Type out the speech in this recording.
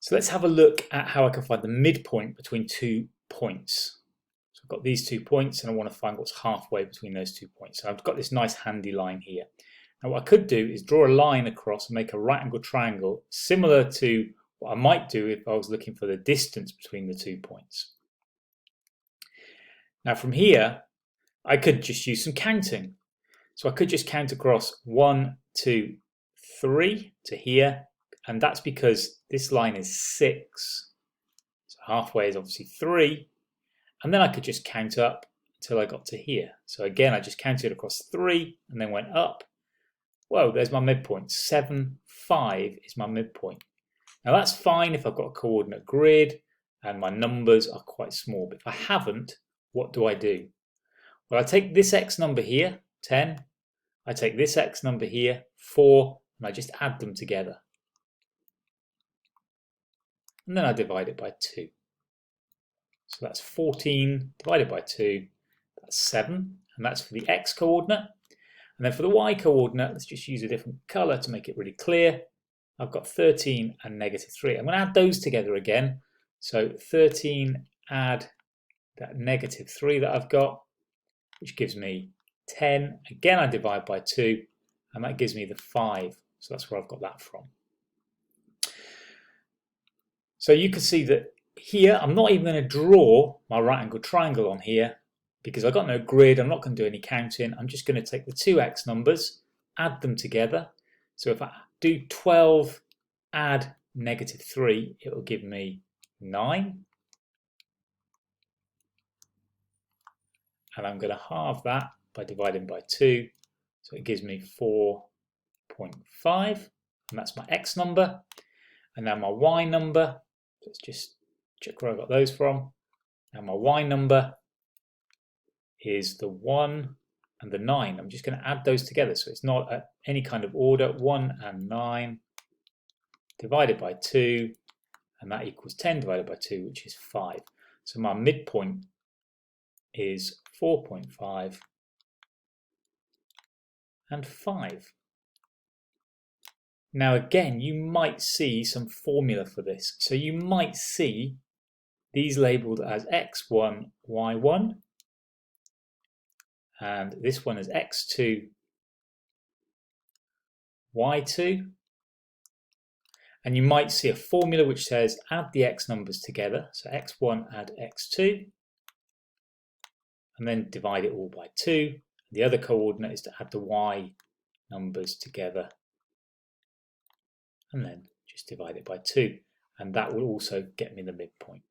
So let's have a look at how I can find the midpoint between 2 points. So I've got these 2 points and I want to find what's halfway between those 2 points. So I've got this nice handy line here. Now what I could do is draw a line across and make a right angled triangle similar to what I might do if I was looking for the distance between the 2 points. Now from here I could just use some counting. So I could just count across 1, 2, 3 to here, and that's because this line is 6. So halfway is obviously 3, and then I could just count up until I got to here. So again, I just counted across 3 and then went up. Whoa, there's my midpoint. 7, 5 is my midpoint. Now that's fine if I've got a coordinate grid and my numbers are quite small, but if I haven't, what do I do? Well, I take this x number here, 10, I take this x number here, 4, and I just add them together. And then I divide it by 2. So that's 14 divided by 2, that's 7, and that's for the x coordinate. And then for the y coordinate, let's just use a different colour to make it really clear. I've got 13 and -3. I'm going to add those together again. So 13 add that -3 that I've got, which gives me 10. Again, I divide by 2, and that gives me the 5. So that's where I've got that from. So you can see that here, I'm not even going to draw my right angled triangle on here because I've got no grid. I'm not going to do any counting. I'm just going to take the two x numbers, add them together. So if I do 12 add -3, it will give me 9. And I'm going to halve that by dividing by 2. So it gives me 4.5. And that's my x number. And now my y number, let's just check where I got those from. Now my y number is the 1 and the 9. I'm just going to add those together. So it's not at any kind of order. 1 and 9 divided by 2. And that equals 10 divided by 2, which is 5. So my midpoint is 4.5 and 5. Now again, you might see some formula for this. So you might see these labelled as x1, y1, and this one as x2, y2. And you might see a formula which says add the x numbers together. So x1 add x2, and then divide it all by 2. The other coordinate is to add the y numbers together, and then just divide it by 2. And that will also get me the midpoint.